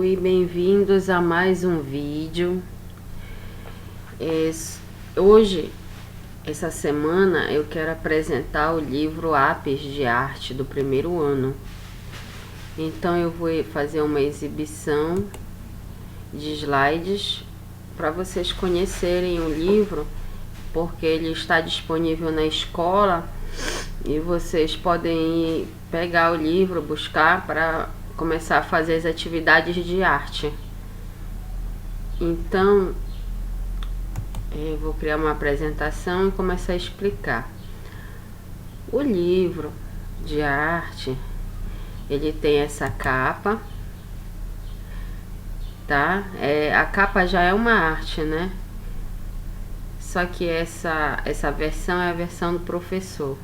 e bem-vindos a mais um vídeo. Hoje, essa semana, eu quero apresentar o livro Apes de Arte do primeiro ano. Então eu vou fazer uma exibição de slides para vocês conhecerem o livro, porque ele está disponível na escola e vocês podem pegar o livro, buscar para começar a fazer as atividades de arte. Então, eu vou criar uma apresentação e começar a explicar. O livro de arte, ele tem essa capa, tá? A capa já é uma arte, né? Só que essa versão é a versão do professor.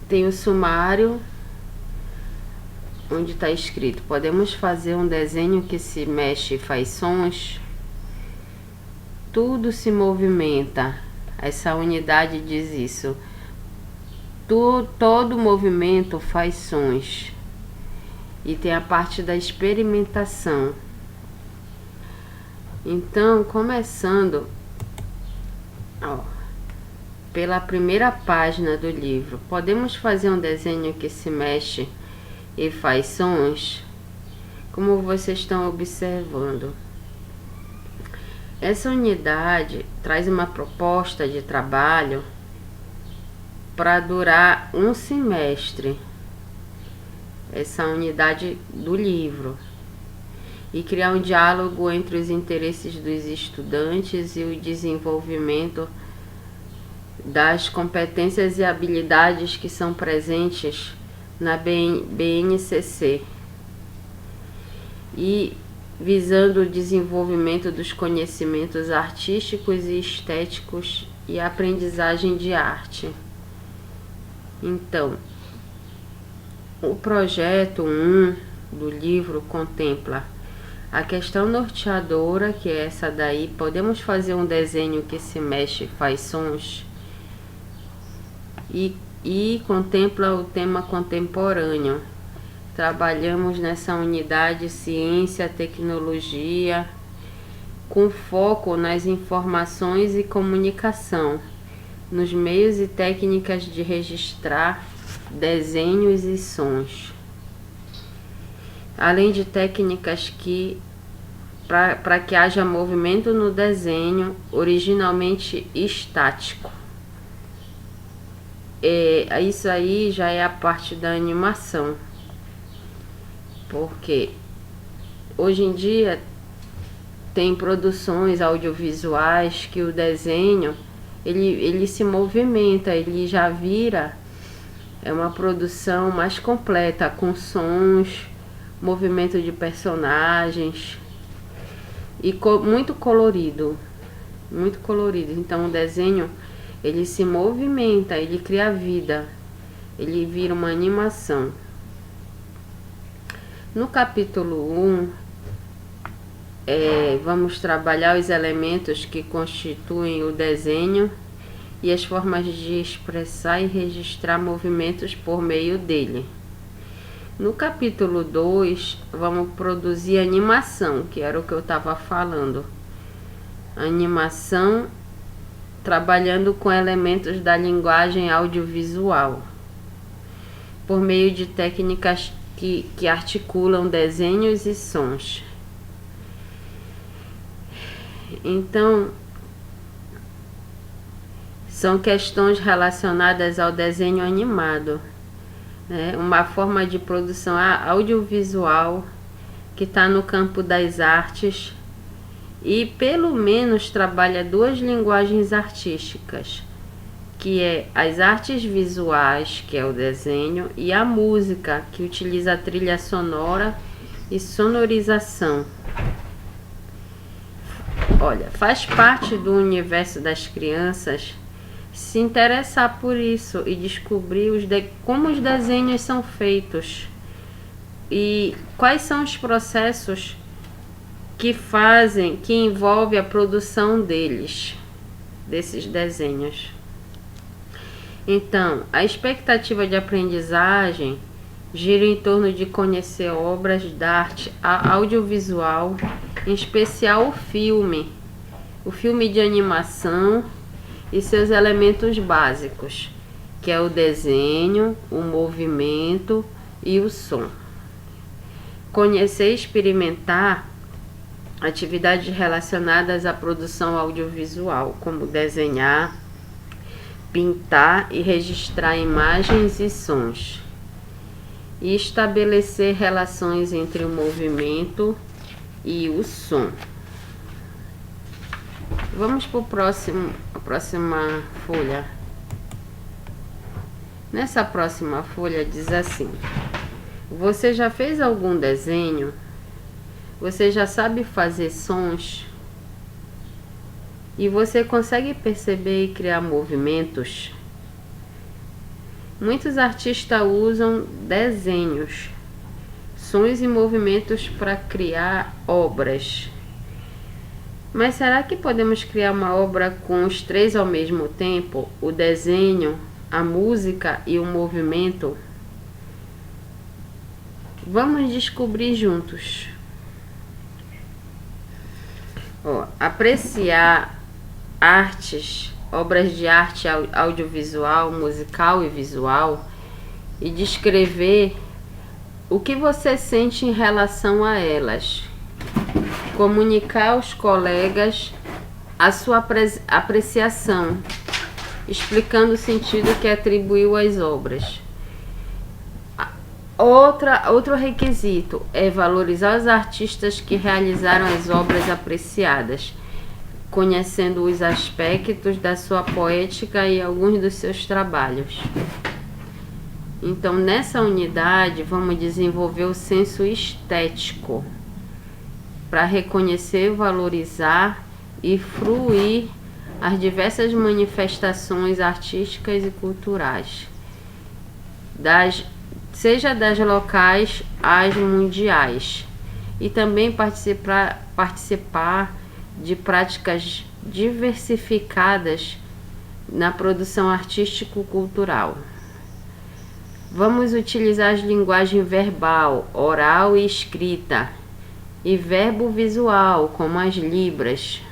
Tem o sumário, onde está escrito: podemos fazer um desenho que se mexe e faz sons. Tudo se movimenta. Essa unidade diz isso. Todo movimento faz sons. E tem a parte da experimentação. Então, começando, pela primeira página do livro, podemos fazer um desenho que se mexe e faz sons, como vocês estão observando. Essa unidade traz uma proposta de trabalho para durar um semestre, essa unidade do livro, e criar um diálogo entre os interesses dos estudantes e o desenvolvimento das competências e habilidades que são presentes na BNCC, e visando o desenvolvimento dos conhecimentos artísticos e estéticos e aprendizagem de arte. Então, o projeto 1 do livro contempla a questão norteadora, que é essa daí: podemos fazer um desenho que se mexe e faz sons, e contempla o tema contemporâneo. Trabalhamos nessa unidade ciência, tecnologia, com foco nas informações e comunicação, nos meios e técnicas de registrar desenhos e sons, além de técnicas para que haja movimento no desenho, originalmente estático. Isso aí já é a parte da animação, porque hoje em dia tem produções audiovisuais que o desenho ele se movimenta, ele já vira uma produção mais completa, com sons, movimento de personagens e muito colorido, muito colorido. Então o desenho ele se movimenta, ele cria vida, ele vira uma animação. No capítulo 1, vamos trabalhar os elementos que constituem o desenho e as formas de expressar e registrar movimentos por meio dele. No capítulo 2, vamos produzir animação, que era o que eu estava falando. Animação trabalhando com elementos da linguagem audiovisual, por meio de técnicas que articulam desenhos e sons. Então, são questões relacionadas ao desenho animado, né? Uma forma de produção audiovisual que está no campo das artes e pelo menos trabalha duas linguagens artísticas, que é as artes visuais, que é o desenho, e a música, que utiliza a trilha sonora e sonorização. Olha, faz parte do universo das crianças se interessar por isso e descobrir como os desenhos são feitos e quais são os processos que envolve a produção desses desenhos. Então, a expectativa de aprendizagem gira em torno de conhecer obras de arte audiovisual, em especial o filme de animação e seus elementos básicos, que é o desenho, o movimento e o som. Conhecer e experimentar atividades relacionadas à produção audiovisual, como desenhar, pintar e registrar imagens e sons. E estabelecer relações entre o movimento e o som. Vamos para a próxima folha. Nessa próxima folha diz assim: você já fez algum desenho? Você já sabe fazer sons? E você consegue perceber e criar movimentos? Muitos artistas usam desenhos, sons e movimentos para criar obras. Mas será que podemos criar uma obra com os três ao mesmo tempo? O desenho, a música e o movimento? Vamos descobrir juntos. Apreciar obras de arte audiovisual, musical e visual, e descrever o que você sente em relação a elas. Comunicar aos colegas a sua apreciação, explicando o sentido que atribuiu às obras. Outro requisito é valorizar os artistas que realizaram as obras apreciadas, conhecendo os aspectos da sua poética e alguns dos seus trabalhos. Então, nessa unidade, vamos desenvolver o senso estético para reconhecer, valorizar e fruir as diversas manifestações artísticas e culturais, seja das locais às mundiais, e também participar de práticas diversificadas na produção artístico-cultural. Vamos utilizar as linguagens verbal, oral e escrita, e verbo visual, como as libras,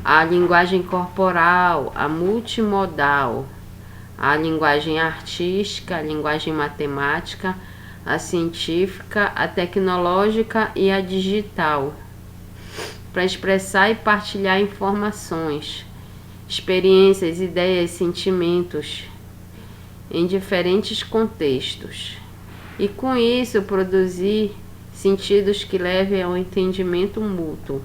a linguagem corporal, a multimodal, a linguagem artística, a linguagem matemática, a científica, a tecnológica e a digital, para expressar e partilhar informações, experiências, ideias, sentimentos em diferentes contextos, e com isso produzir sentidos que levem ao entendimento mútuo.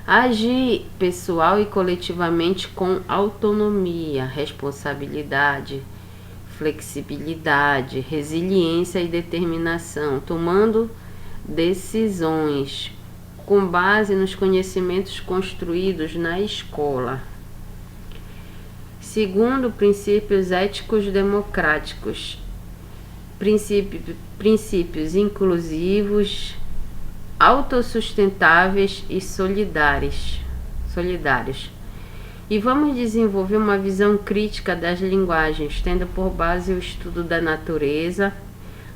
Agir pessoal e coletivamente com autonomia, responsabilidade, flexibilidade, resiliência e determinação, tomando decisões com base nos conhecimentos construídos na escola. Segundo, princípios éticos democráticos, princípios inclusivos, autossustentáveis e solidários. E vamos desenvolver uma visão crítica das linguagens, tendo por base o estudo da natureza,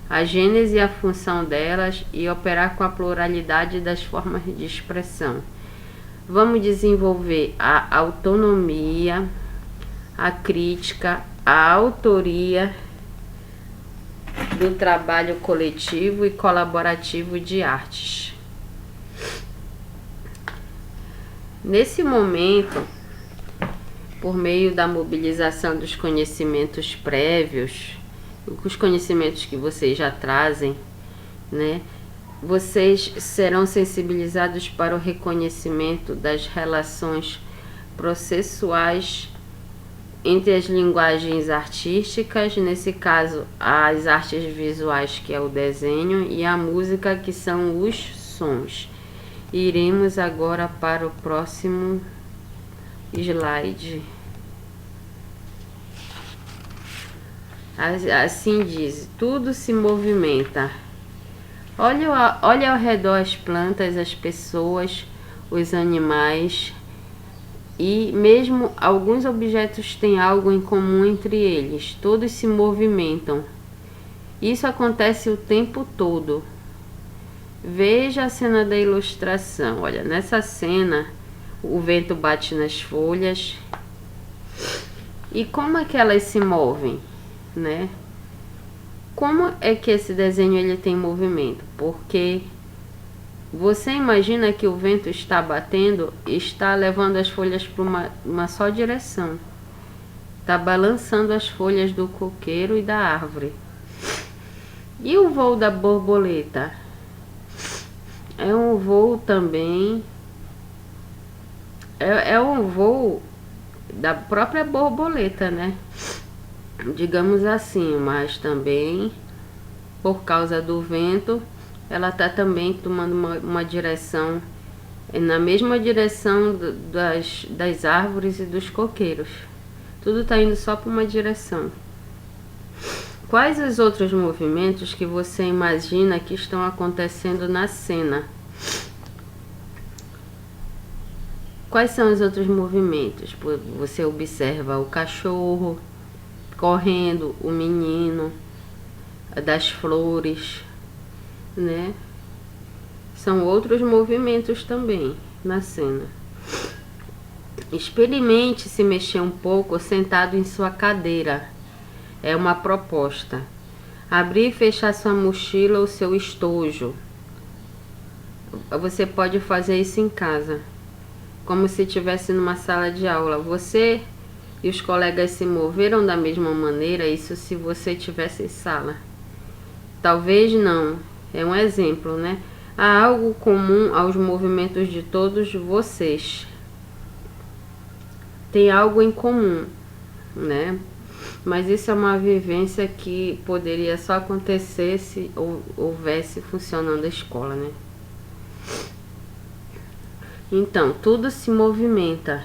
a gênese e a função delas, e operar com a pluralidade das formas de expressão. Vamos desenvolver a autonomia, a crítica, a autoria do trabalho coletivo e colaborativo de artes. Nesse momento, por meio da mobilização dos conhecimentos prévios, os conhecimentos que vocês já trazem, né, vocês serão sensibilizados para o reconhecimento das relações processuais entre as linguagens artísticas, nesse caso as artes visuais, que é o desenho, e a música, que são os sons. Iremos agora para o próximo slide. Assim diz: tudo se movimenta. Olha ao redor as plantas, as pessoas, os animais, e mesmo alguns objetos têm algo em comum entre eles. Todos se movimentam. Isso acontece o tempo todo. Veja a cena da ilustração. Olha, nessa cena o vento bate nas folhas. E como é que elas se movem, né? Como é que esse desenho ele tem movimento? Porque você imagina que o vento está batendo e está levando as folhas para uma só direção. Está balançando as folhas do coqueiro e da árvore. E o voo da borboleta? É um voo também. É um voo da própria borboleta, né? Digamos assim, mas também por causa do vento, ela tá também tomando uma direção, na mesma direção das árvores e dos coqueiros. Tudo tá indo só para uma direção. Quais os outros movimentos que você imagina que estão acontecendo na cena? Quais são os outros movimentos? Você observa o cachorro correndo, o menino, das flores, né? São outros movimentos também na cena. Experimente se mexer um pouco sentado em sua cadeira. É uma proposta. Abrir e fechar sua mochila ou seu estojo. Você pode fazer isso em casa, como se estivesse numa sala de aula. Você e os colegas se moveram da mesma maneira, isso se você tivesse em sala. Talvez não, é um exemplo, né? Há algo comum aos movimentos de todos vocês. Tem algo em comum, né? Mas isso é uma vivência que poderia só acontecer se houvesse funcionando a escola, né? Então, tudo se movimenta.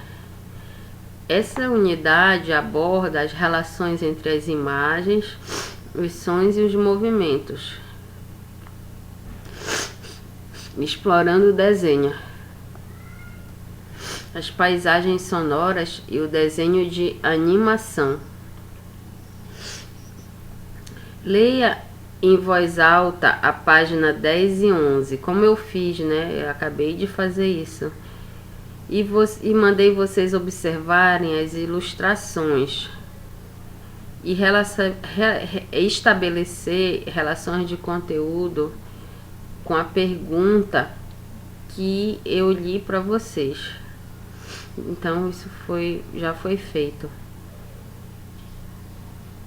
Essa unidade aborda as relações entre as imagens, os sons e os movimentos, explorando o desenho, as paisagens sonoras e o desenho de animação. Leia em voz alta a página 10 e 11, como eu fiz, né? Eu acabei de fazer isso. E mandei vocês observarem as ilustrações e estabelecer relações de conteúdo com a pergunta que eu li para vocês. Então isso já foi feito.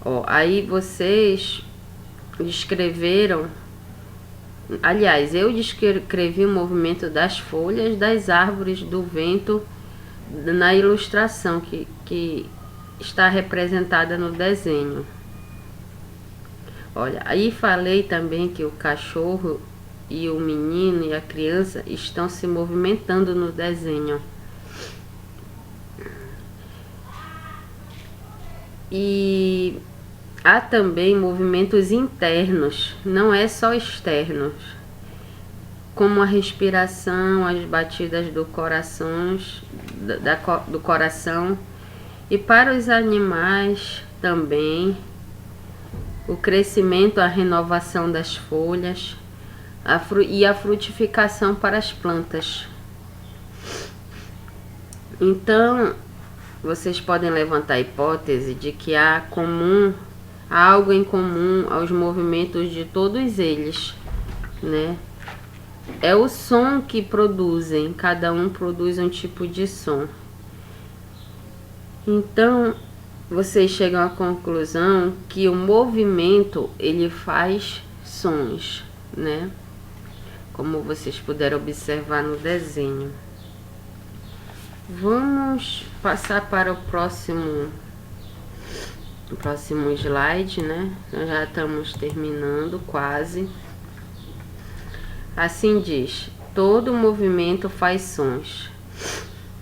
Ó, aí vocês descreveram, aliás, eu descrevi o movimento das folhas, das árvores, do vento na ilustração que está representada no desenho. Olha, aí falei também que o cachorro e o menino e a criança estão se movimentando no desenho. E há também movimentos internos, não é só externos, como a respiração, as batidas do coração. E para os animais também, o crescimento, a renovação das folhas e a frutificação para as plantas. Então, vocês podem levantar a hipótese de que há algo em comum aos movimentos de todos eles, né? É o som que produzem, cada um produz um tipo de som. Então, vocês chegam à conclusão que o movimento, ele faz sons, né? Como vocês puderam observar no desenho. Vamos passar para o próximo slide, né? Nós já estamos terminando quase. Assim diz: todo movimento faz sons.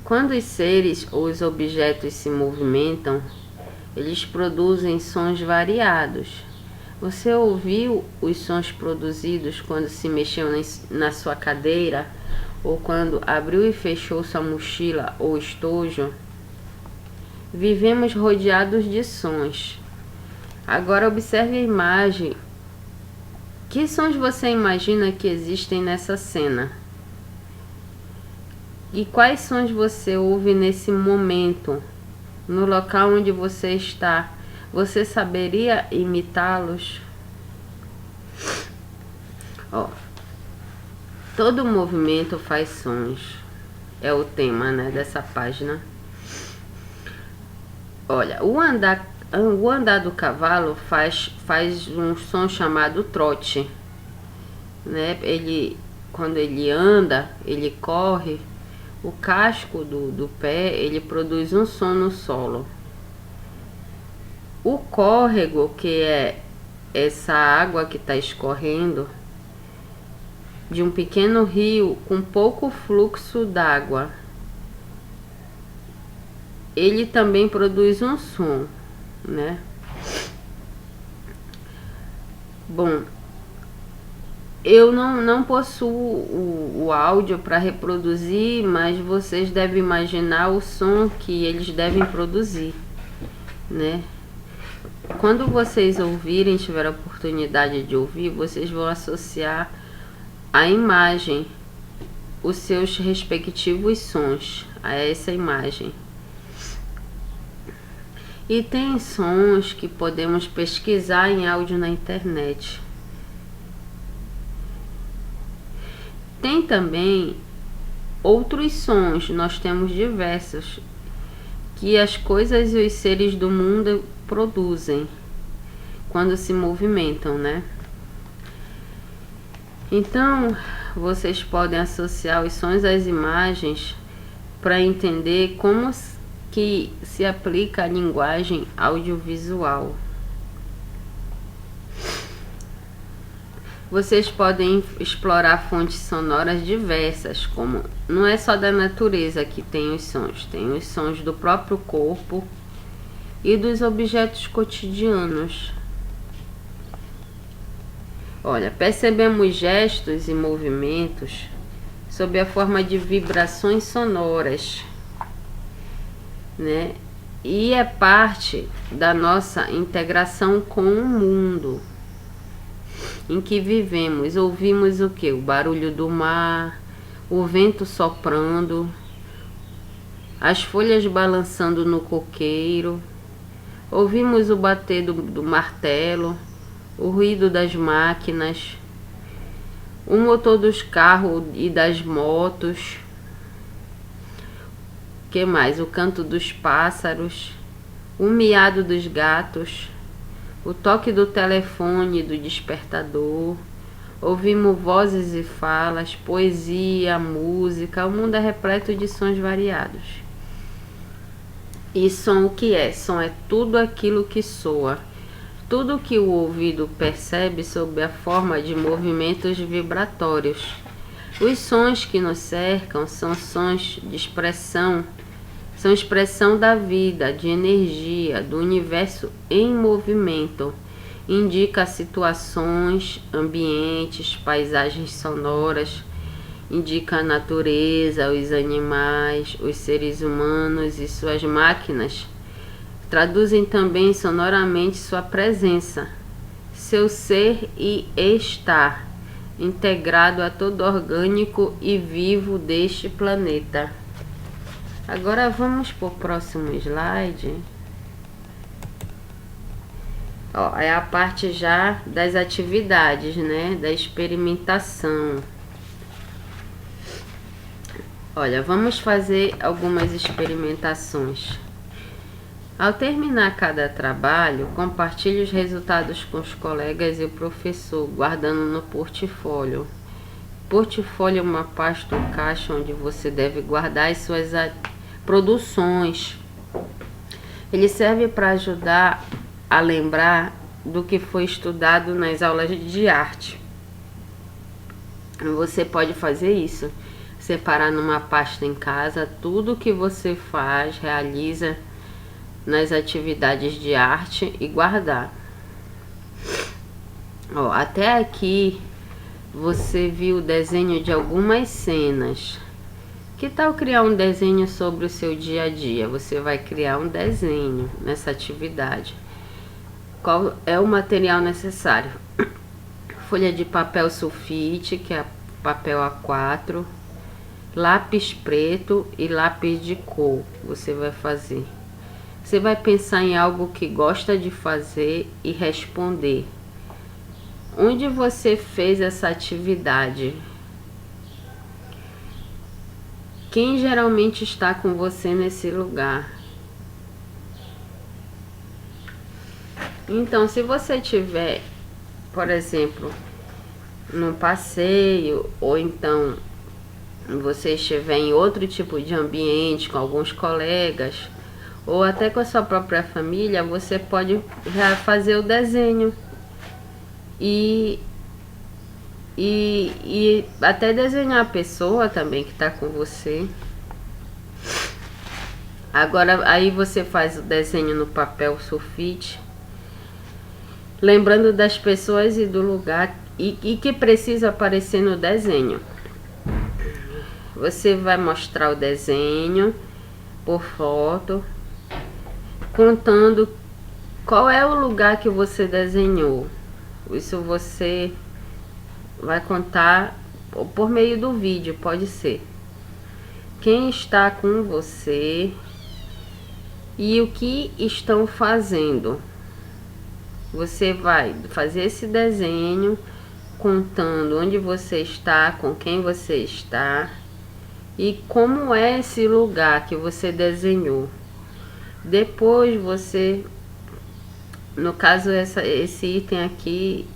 Quando os seres ou os objetos se movimentam, eles produzem sons variados. Você ouviu os sons produzidos quando se mexeu na sua cadeira, ou quando abriu e fechou sua mochila ou estojo? Vivemos rodeados de sons. Agora observe a imagem Que sons você imagina que existem nessa cena? E quais sons você ouve nesse momento, no local onde você está? Você saberia imitá-los? Ó, todo movimento faz sons. É o tema, né, dessa página. Olha, o andar do cavalo faz um som chamado trote, né? Quando ele anda, ele corre, o casco do pé, ele produz um som no solo. O córrego, que é essa água que está escorrendo de um pequeno rio com pouco fluxo d'água, ele também produz um som, né? Bom, eu não possuo o áudio para reproduzir, mas vocês devem imaginar o som que eles devem produzir, né? Quando vocês ouvirem, tiver a oportunidade de ouvir, vocês vão associar à imagem os seus respectivos sons a essa imagem. E tem sons que podemos pesquisar em áudio na internet. Tem também outros sons, nós temos diversos, que as coisas e os seres do mundo produzem quando se movimentam, né? Então, vocês podem associar os sons às imagens para entender como que se aplica a linguagem audiovisual. Vocês podem explorar fontes sonoras diversas, como não é só da natureza que tem os sons do próprio corpo e dos objetos cotidianos. Olha, percebemos gestos e movimentos sob a forma de vibrações sonoras, né? E é parte da nossa integração com o mundo em que vivemos. Ouvimos o que? O barulho do mar, o vento soprando, as folhas balançando no coqueiro, ouvimos o bater do martelo, o ruído das máquinas, o motor dos carros e das motos. Que mais? O canto dos pássaros, o miado dos gatos, o toque do telefone, do despertador. Ouvimos vozes e falas, poesia, música. O mundo é repleto de sons variados. E som o que é? Som é tudo aquilo que soa. Tudo que o ouvido percebe sob a forma de movimentos vibratórios. Os sons que nos cercam são sons de expressão, são expressão da vida, de energia, do universo em movimento. Indica situações, ambientes, paisagens sonoras, indica a natureza, os animais, os seres humanos e suas máquinas. Traduzem também sonoramente sua presença, seu ser e estar, integrado a todo orgânico e vivo deste planeta. Agora vamos para o próximo slide. Ó, é a parte já das atividades, né? Da experimentação. Olha, vamos fazer algumas experimentações. Ao terminar cada trabalho, compartilhe os resultados com os colegas e o professor, guardando no portfólio. Portfólio é uma pasta ou caixa onde você deve guardar as suas produções. Ele serve para ajudar a lembrar do que foi estudado nas aulas de arte. Você pode fazer isso, separar numa pasta em casa tudo que você faz, realiza nas atividades de arte e guardar. Ó, até aqui você viu o desenho de algumas cenas. Que tal criar um desenho sobre o seu dia a dia? Você vai criar um desenho nessa atividade. Qual é o material necessário? folha de papel sulfite, que é papel A4, lápis preto e lápis de cor. Você vai fazer. Você vai pensar em algo que gosta de fazer e responder. Onde você fez essa atividade? Quem geralmente está com você nesse lugar? Então, se você tiver, por exemplo, num passeio, ou então você estiver em outro tipo de ambiente, com alguns colegas, ou até com a sua própria família, você pode já fazer o desenho e até desenhar a pessoa também que está com você. Agora, aí você faz o desenho no papel sulfite, lembrando das pessoas e do lugar e que precisa aparecer no desenho. Você vai mostrar o desenho por foto, contando qual é o lugar que você desenhou. Isso você vai contar por meio do vídeo, pode ser. Quem está com você e o que estão fazendo. Você vai fazer esse desenho contando onde você está, com quem você está e como é esse lugar que você desenhou. Depois você, no caso esse item aqui,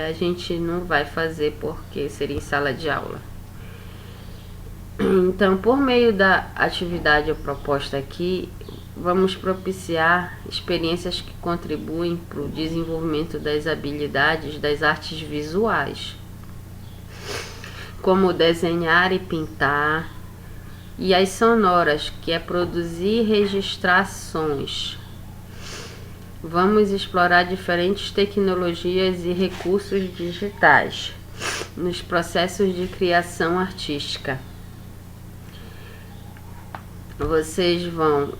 a gente não vai fazer porque seria em sala de aula. Então, por meio da atividade proposta aqui, vamos propiciar experiências que contribuem para o desenvolvimento das habilidades das artes visuais, como desenhar e pintar, e as sonoras, que é produzir e registrar sons. Vamos explorar diferentes tecnologias e recursos digitais nos processos de criação artística. Vocês vão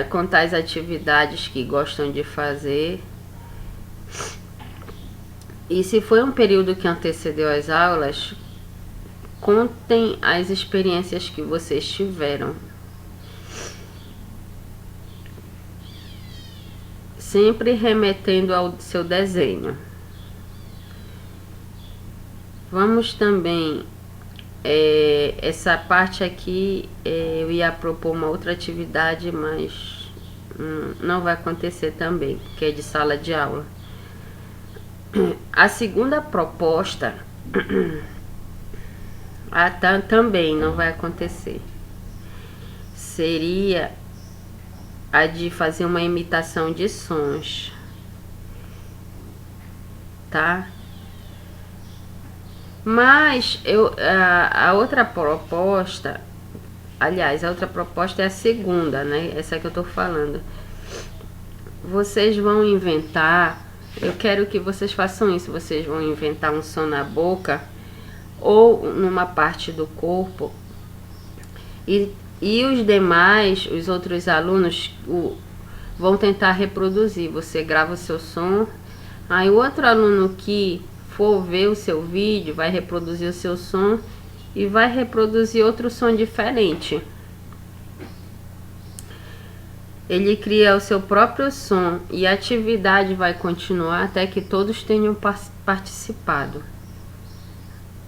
contar as atividades que gostam de fazer. E se foi um período que antecedeu as aulas, contem as experiências que vocês tiveram. Sempre remetendo ao seu desenho. Vamos também, essa parte aqui, eu ia propor uma outra atividade, mas não vai acontecer também, porque é de sala de aula. A segunda proposta também não vai acontecer. Seria a de fazer uma imitação de sons, tá? Mas a outra proposta, aliás, a outra proposta é a segunda, né? Essa que eu tô falando. Vocês vão inventar, eu quero que vocês façam isso, vocês vão inventar um som na boca ou numa parte do corpo e os demais, os outros alunos, vão tentar reproduzir. Você grava o seu som, aí o outro aluno que for ver o seu vídeo vai reproduzir o seu som e vai reproduzir outro som diferente. Ele cria o seu próprio som e a atividade vai continuar até que todos tenham participado.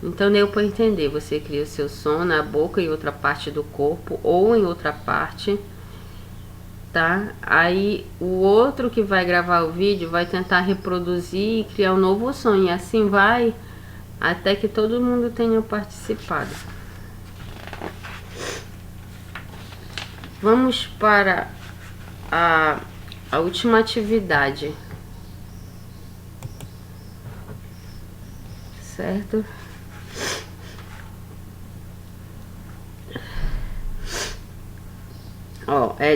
Então deu para entender, você cria o seu som na boca em outra parte do corpo ou em outra parte, tá? Aí o outro que vai gravar o vídeo vai tentar reproduzir e criar um novo som, e assim vai até que todo mundo tenha participado. Vamos para a última atividade, certo?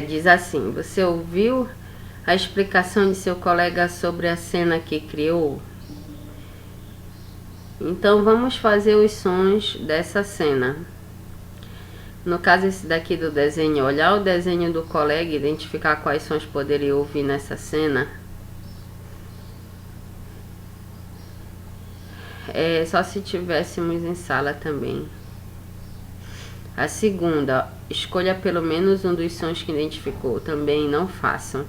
Diz assim: você ouviu a explicação de seu colega sobre a cena que criou? Então vamos fazer os sons dessa cena. No caso esse daqui do desenho, olhar o desenho do colega e identificar quais sons poderia ouvir nessa cena. só se tivéssemos em sala também. A segunda, escolha pelo menos um dos sons que identificou, também não façam.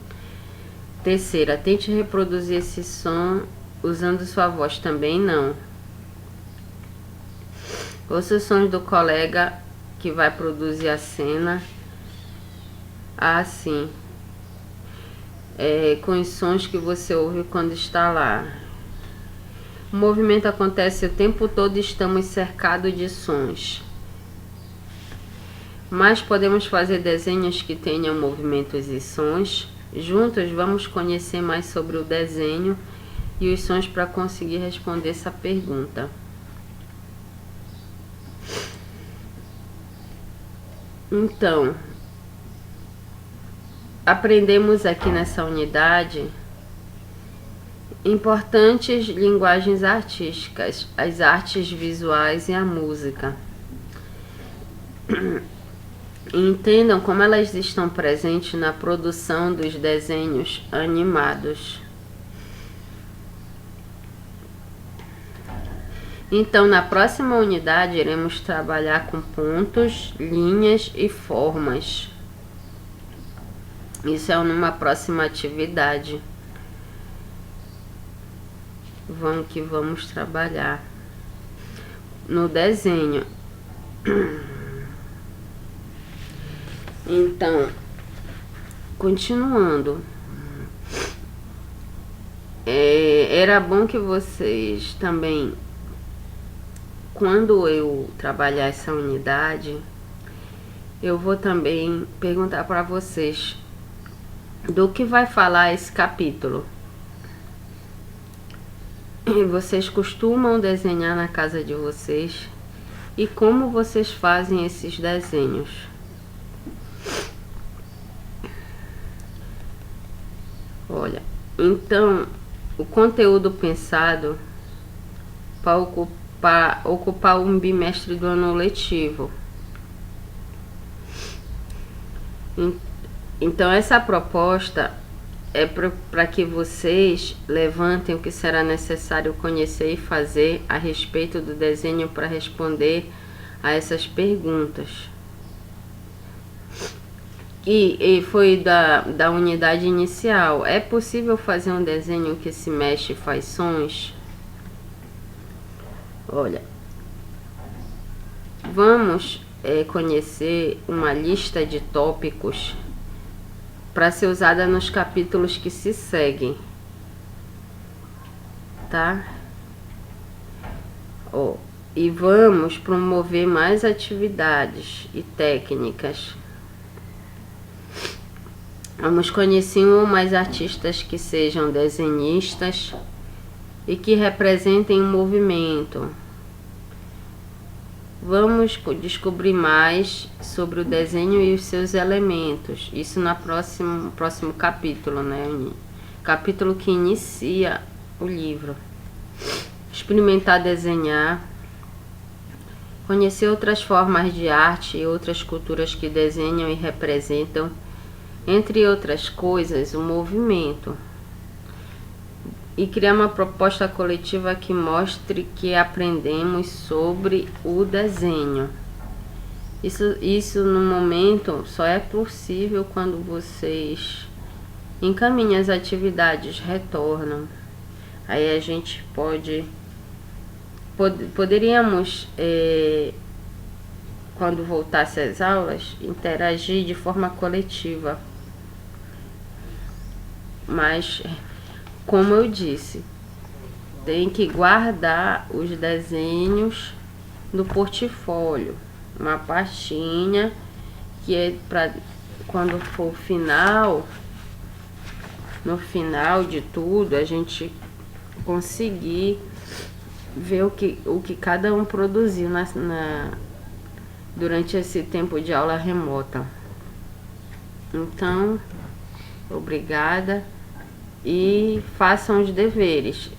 Terceira, tente reproduzir esse som usando sua voz, também não. Ouça os sons do colega que vai produzir a cena. Sim. Com os sons que você ouve quando está lá. O movimento acontece o tempo todo e estamos cercados de sons. Mas podemos fazer desenhos que tenham movimentos e sons. Juntos vamos conhecer mais sobre o desenho e os sons para conseguir responder essa pergunta. Então, aprendemos aqui nessa unidade importantes linguagens artísticas, as artes visuais e a música. Entendam como elas estão presentes na produção dos desenhos animados. Então, na próxima unidade, iremos trabalhar com pontos, linhas e formas. Isso é numa próxima atividade. Vamos trabalhar no desenho. Então, continuando. Era bom que vocês também, quando eu trabalhar essa unidade, eu vou também perguntar para vocês do que vai falar esse capítulo. Vocês costumam desenhar na casa de vocês e como vocês fazem esses desenhos. Olha, então o conteúdo pensado para ocupar um bimestre do ano letivo. Então essa proposta é para que vocês levantem o que será necessário conhecer e fazer a respeito do desenho para responder a essas perguntas. E foi da unidade inicial. É possível fazer um desenho que se mexe e faz sons? Olha, vamos conhecer uma lista de tópicos para ser usada nos capítulos que se seguem, tá? E vamos promover mais atividades e técnicas. Vamos conhecer um ou mais artistas que sejam desenhistas e que representem um movimento. Vamos descobrir mais sobre o desenho e os seus elementos. Isso no próximo capítulo, né? Capítulo que inicia o livro. Experimentar desenhar. Conhecer outras formas de arte e outras culturas que desenham e representam, entre outras coisas, o movimento. E criar uma proposta coletiva que mostre que aprendemos sobre o desenho. Isso no momento só é possível quando vocês encaminham as atividades, retornam. Aí a gente poderíamos, quando voltasse às aulas, interagir de forma coletiva. Mas, como eu disse, tem que guardar os desenhos no portfólio, uma pastinha que é para quando for no final de tudo, a gente conseguir ver o que cada um produziu durante esse tempo de aula remota. Então, obrigada. E façam os deveres.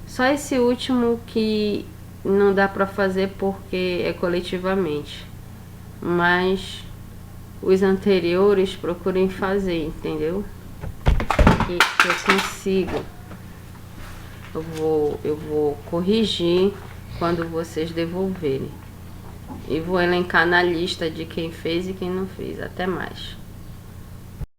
Só esse último que não dá para fazer porque é coletivamente. Mas os anteriores procurem fazer, entendeu? Que eu consigo. eu vou corrigir quando vocês devolverem. E vou elencar na lista de quem fez e quem não fez. Até mais.